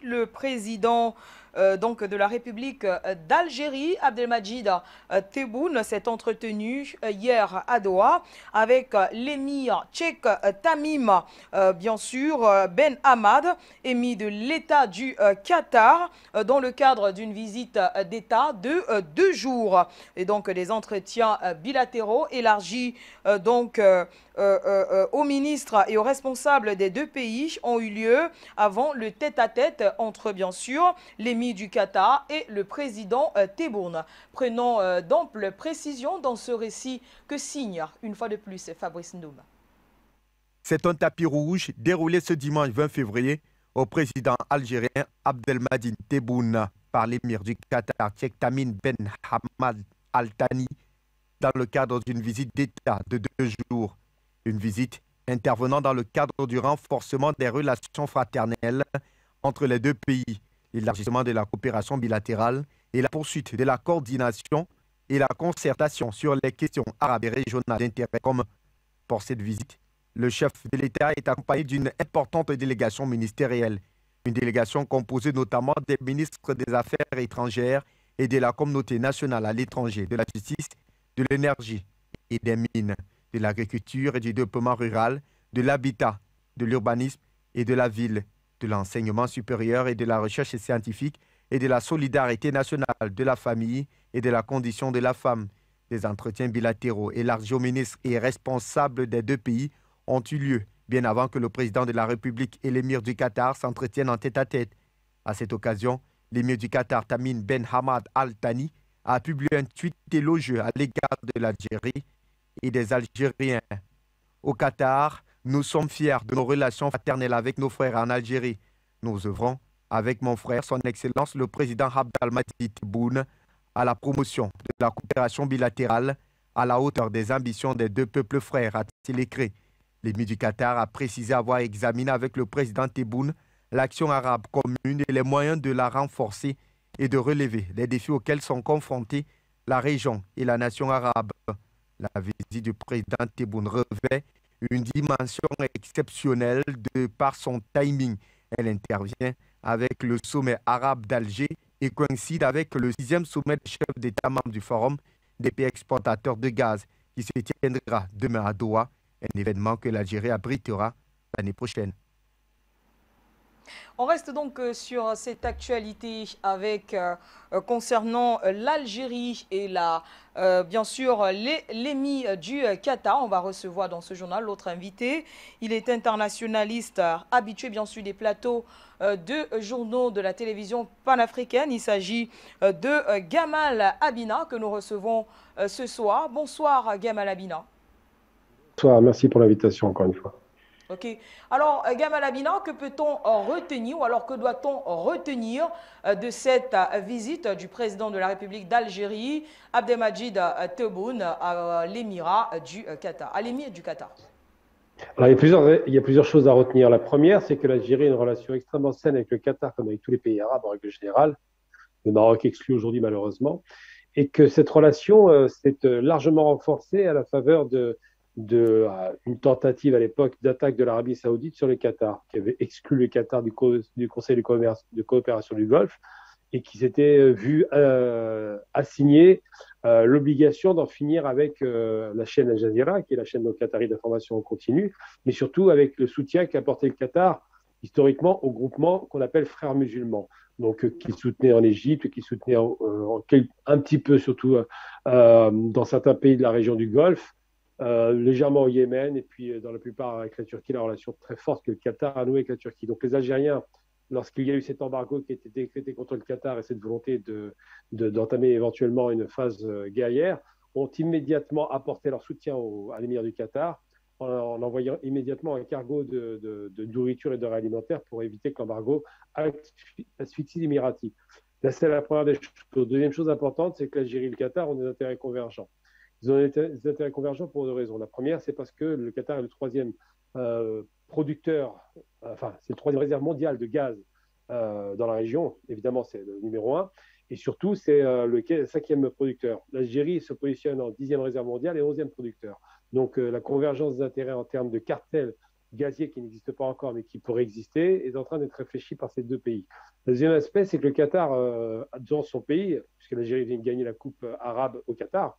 Le président donc de la République d'Algérie, Abdelmadjid Tebboune, s'est entretenu hier à Doha avec l'émir tchèque Tamim, bien sûr, Ben Hamad, émir de l'État du Qatar, dans le cadre d'une visite d'État de 2 jours. Et donc des entretiens bilatéraux élargis aux ministres et aux responsables des deux pays ont eu lieu avant le tête-à-tête entre, bien sûr, l'émir du Qatar et le président Tebboune. Prenons d'amples précisions dans ce récit que signe, une fois de plus, Fabrice Ndoum. C'est un tapis rouge déroulé ce dimanche 20 février au président algérien Abdelmadjid Tebboune par l'émir du Qatar, Sheikh Tamim Ben Hamad Al Thani, dans le cadre d'une visite d'État de 2 jours. Une visite intervenant dans le cadre du renforcement des relations fraternelles entre les deux pays, l'élargissement de la coopération bilatérale et la poursuite de la coordination et la concertation sur les questions arabes et régionales d'intérêt commun. Pour cette visite, le chef de l'État est accompagné d'une importante délégation ministérielle, une délégation composée notamment des ministres des Affaires étrangères et de la communauté nationale à l'étranger, de la justice, de l'énergie et des mines, de l'agriculture et du développement rural, de l'habitat, de l'urbanisme et de la ville, de l'enseignement supérieur et de la recherche scientifique et de la solidarité nationale, de la famille et de la condition de la femme. Des entretiens bilatéraux élargis aux ministres et responsables des deux pays ont eu lieu bien avant que le président de la République et l'émir du Qatar s'entretiennent en tête-à-tête. À cette occasion, l'émir du Qatar, Tamim Ben Hamad Al Thani, a publié un tweet élogieux à l'égard de l'Algérie et des Algériens. Au Qatar, nous sommes fiers de nos relations fraternelles avec nos frères en Algérie. Nous œuvrons avec mon frère, son Excellence le président Abdelmadjid Tebboune, à la promotion de la coopération bilatérale à la hauteur des ambitions des deux peuples frères, a-t-il écrit. L'émir du Qatar a précisé avoir examiné avec le président Tebboune l'action arabe commune et les moyens de la renforcer et de relever les défis auxquels sont confrontés la région et la nation arabe. La visite du président Tebboune revêt une dimension exceptionnelle de par son timing. Elle intervient avec le sommet arabe d'Alger et coïncide avec le 6e sommet des chefs d'État membres du Forum des pays exportateurs de gaz qui se tiendra demain à Doha, un événement que l'Algérie abritera l'année prochaine. On reste donc sur cette actualité avec concernant l'Algérie et bien sûr l'émir du Qatar. On va recevoir dans ce journal l'autre invité. Il est internationaliste habitué bien sûr des plateaux de journaux de la télévision panafricaine. Il s'agit de Gamal Abina que nous recevons ce soir. Bonsoir Gamal Abina. Bonsoir, merci pour l'invitation encore une fois. Ok. Alors, Gamal Abina, que peut-on retenir ou alors que doit-on retenir de cette visite du président de la République d'Algérie, Abdelmadjid Tebboune, à l'émirat du Qatar, à l'émir du Qatar? Alors, il y a plusieurs choses à retenir. La première, c'est que l'Algérie a une relation extrêmement saine avec le Qatar, comme avec tous les pays arabes en règle générale, le Maroc exclu aujourd'hui malheureusement, et que cette relation s'est largement renforcée à la faveur une tentative à l'époque d'attaque de l'Arabie saoudite sur le Qatar, qui avait exclu le Qatar du Conseil de coopération du Golfe et qui s'était vu assigner l'obligation d'en finir avec la chaîne Al Jazeera, qui est la chaîne qatari d'information en continu, mais surtout avec le soutien qu'a apporté le Qatar historiquement au groupement qu'on appelle Frères musulmans, donc qui soutenait en Égypte, qui soutenait un petit peu surtout dans certains pays de la région du Golfe, légèrement au Yémen, et puis dans la plupart avec la Turquie, la relation très forte que le Qatar a nouée avec la Turquie. Donc les Algériens, lorsqu'il y a eu cet embargo qui a été décrété contre le Qatar et cette volonté d'entamer éventuellement une phase guerrière, ont immédiatement apporté leur soutien à l'émir du Qatar en envoyant immédiatement un cargo de nourriture et de alimentaire pour éviter que l'embargo asphyxie l'Émiratie. Là, c'est la première des choses. Deuxième chose importante, c'est que l'Algérie et le Qatar ont des intérêts convergents. Ils ont des intérêts convergents pour deux raisons. La première, c'est parce que le Qatar est le troisième producteur, enfin, c'est le troisième réserve mondiale de gaz dans la région. Évidemment, c'est le numéro un. Et surtout, c'est le 5e producteur. L'Algérie se positionne en 10e réserve mondiale et 11e producteur. Donc, la convergence des intérêts en termes de cartel gazier qui n'existe pas encore, mais qui pourrait exister, est en train d'être réfléchi par ces deux pays. Le deuxième aspect, c'est que le Qatar, dans son pays, puisque l'Algérie vient de gagner la Coupe arabe au Qatar,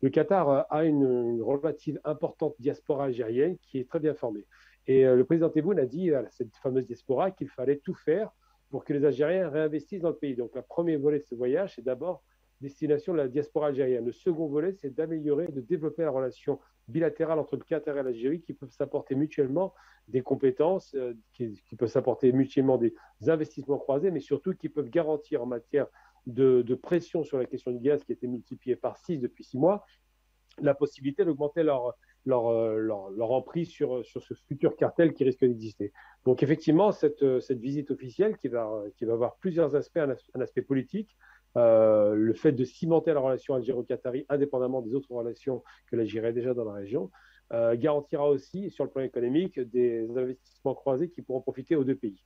le Qatar a une relative importante diaspora algérienne qui est très bien formée. Et le président Tebboune a dit à cette fameuse diaspora qu'il fallait tout faire pour que les Algériens réinvestissent dans le pays. Donc, le premier volet de ce voyage, c'est d'abord destination de la diaspora algérienne. Le second volet, c'est d'améliorer et de développer la relation bilatérale entre le Qatar et l'Algérie qui peuvent s'apporter mutuellement des compétences, qui peuvent s'apporter mutuellement des investissements croisés, mais surtout qui peuvent garantir en matière de pression sur la question du gaz qui a été multipliée par 6 depuis 6 mois, la possibilité d'augmenter leur emprise sur ce futur cartel qui risque d'exister. Donc effectivement, cette visite officielle qui va avoir plusieurs aspects, un aspect politique, le fait de cimenter la relation algéro-qatari indépendamment des autres relations que l'Algérie a déjà dans la région, garantira aussi sur le plan économique des investissements croisés qui pourront profiter aux deux pays.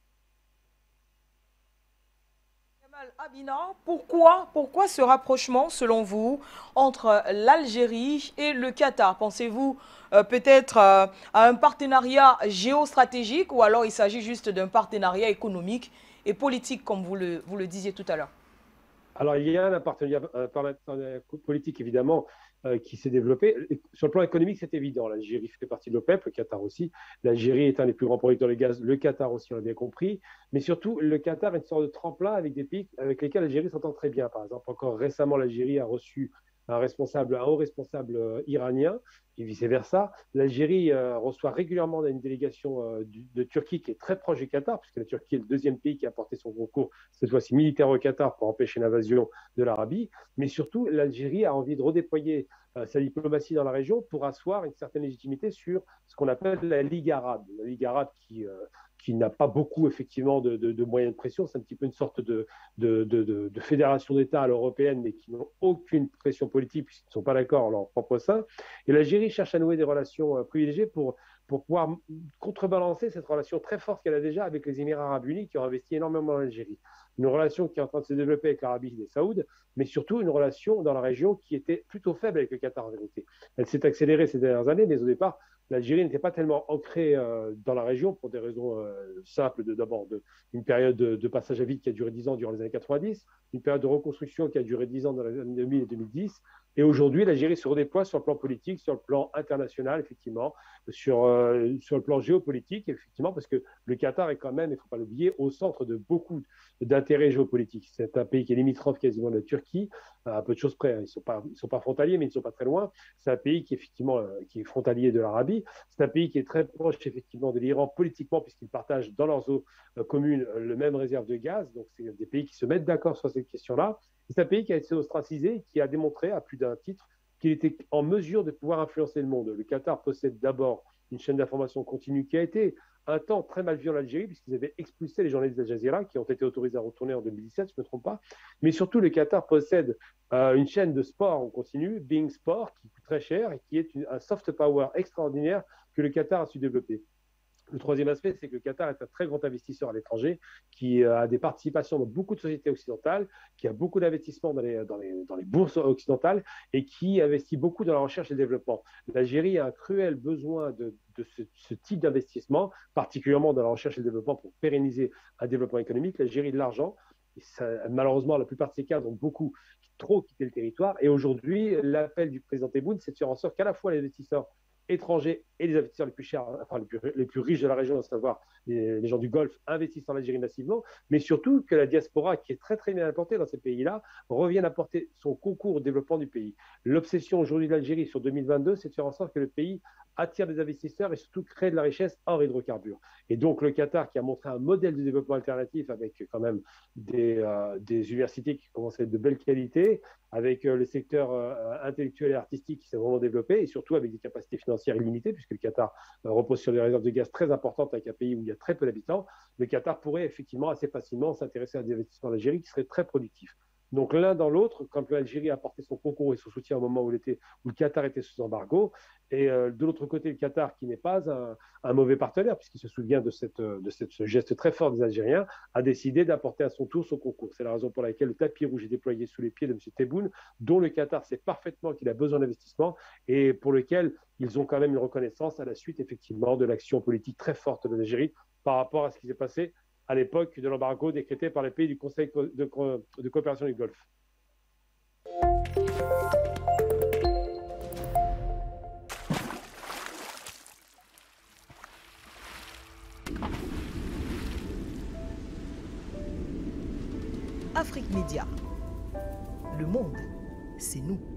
Abina, pourquoi ce rapprochement, selon vous, entre l'Algérie et le Qatar? Pensez-vous peut-être à un partenariat géostratégique ou alors il s'agit juste d'un partenariat économique et politique, comme vous le disiez tout à l'heure? Alors, il y a un partenariat politique, évidemment, qui s'est développé. Sur le plan économique, c'est évident. L'Algérie fait partie de l'OPEP, le Qatar aussi. L'Algérie est un des plus grands producteurs de gaz, le Qatar aussi, on l'a bien compris. Mais surtout, le Qatar est une sorte de tremplin avec des pays avec lesquels l'Algérie s'entend très bien. Par exemple, encore récemment, l'Algérie a reçu un haut responsable iranien et vice-versa. L'Algérie reçoit régulièrement une délégation de Turquie qui est très proche du Qatar, puisque la Turquie est le deuxième pays qui a apporté son concours, cette fois-ci militaire au Qatar, pour empêcher l'invasion de l'Arabie. Mais surtout, l'Algérie a envie de redéployer sa diplomatie dans la région pour asseoir une certaine légitimité sur ce qu'on appelle la Ligue arabe. La Ligue arabe qui n'a pas beaucoup effectivement de moyens de pression, c'est un petit peu une sorte de fédération d'États à l'européenne, mais qui n'ont aucune pression politique puisqu'ils ne sont pas d'accord en leur propre sein. Et l'Algérie cherche à nouer des relations privilégiées pour pouvoir contrebalancer cette relation très forte qu'elle a déjà avec les Émirats arabes unis qui ont investi énormément en Algérie. Une relation qui est en train de se développer avec l'Arabie Saoudite, mais surtout une relation dans la région qui était plutôt faible avec le Qatar en vérité. Elle s'est accélérée ces dernières années, mais au départ, l'Algérie n'était pas tellement ancrée dans la région pour des raisons simples. D'abord, une période de passage à vide qui a duré 10 ans durant les années 90, une période de reconstruction qui a duré 10 ans dans les années 2000 et 2010. Et aujourd'hui, l'Algérie se redéploie sur le plan politique, sur le plan international, effectivement, sur le plan géopolitique, effectivement, parce que le Qatar est quand même, il ne faut pas l'oublier, au centre de beaucoup d'intérêts géopolitiques. C'est un pays qui est limitrophe quasiment de la Turquie, à peu de choses près. Ils ne sont pas frontaliers, mais ils ne sont pas très loin. C'est un pays qui, effectivement, qui est frontalier de l'Arabie. C'est un pays qui est très proche, effectivement, de l'Iran politiquement, puisqu'ils partagent dans leurs eaux communes le même réserve de gaz. Donc, c'est des pays qui se mettent d'accord sur cette question-là. C'est un pays qui a été ostracisé et qui a démontré à plus d'un titre qu'il était en mesure de pouvoir influencer le monde. Le Qatar possède d'abord une chaîne d'information continue qui a été un temps très mal vue en Algérie, puisqu'ils avaient expulsé les journalistes d'Al Jazeera, qui ont été autorisés à retourner en 2017, si je ne me trompe pas. Mais surtout, le Qatar possède une chaîne de sport en continu, Being Sport, qui coûte très cher et qui est un soft power extraordinaire que le Qatar a su développer. Le troisième aspect, c'est que le Qatar est un très grand investisseur à l'étranger, qui a des participations dans beaucoup de sociétés occidentales, qui a beaucoup d'investissements dans les bourses occidentales et qui investit beaucoup dans la recherche et le développement. L'Algérie a un cruel besoin de ce type d'investissement, particulièrement dans la recherche et le développement pour pérenniser un développement économique. L'Algérie a de l'argent. Et ça, malheureusement, la plupart de ces cadres ont trop quitté le territoire. Et aujourd'hui, l'appel du président Tebboune, c'est de faire en sorte qu'à la fois les investisseurs étrangers et les investisseurs les plus chers, enfin les plus riches de la région, à savoir les gens du Golfe, investissent en Algérie massivement, mais surtout que la diaspora, qui est très très bien implantée dans ces pays-là, revienne apporter son concours au développement du pays. L'obsession aujourd'hui de l'Algérie sur 2022, c'est de faire en sorte que le pays attire des investisseurs et surtout crée de la richesse hors hydrocarbures. Et donc le Qatar, qui a montré un modèle de développement alternatif avec quand même des universités qui commencent à être de belle qualité, avec le secteur intellectuel et artistique qui s'est vraiment développé, et surtout avec des capacités financières illimitées, puisque le Qatar repose sur des réserves de gaz très importantes avec un pays où il y a très peu d'habitants. Le Qatar pourrait effectivement assez facilement s'intéresser à des investissements en Algérie qui seraient très productifs. Donc l'un dans l'autre, quand l'Algérie a apporté son concours et son soutien au moment où le Qatar était sous embargo, et de l'autre côté, le Qatar, qui n'est pas un mauvais partenaire, puisqu'il se souvient de ce geste très fort des Algériens, a décidé d'apporter à son tour son concours. C'est la raison pour laquelle le tapis rouge est déployé sous les pieds de M. Tebboune, dont le Qatar sait parfaitement qu'il a besoin d'investissement et pour lequel ils ont quand même une reconnaissance à la suite, effectivement, de l'action politique très forte de l'Algérie par rapport à ce qui s'est passé à l'époque de l'embargo décrété par les pays du Conseil de coopération du Golfe. Afrique Média. Le monde, c'est nous.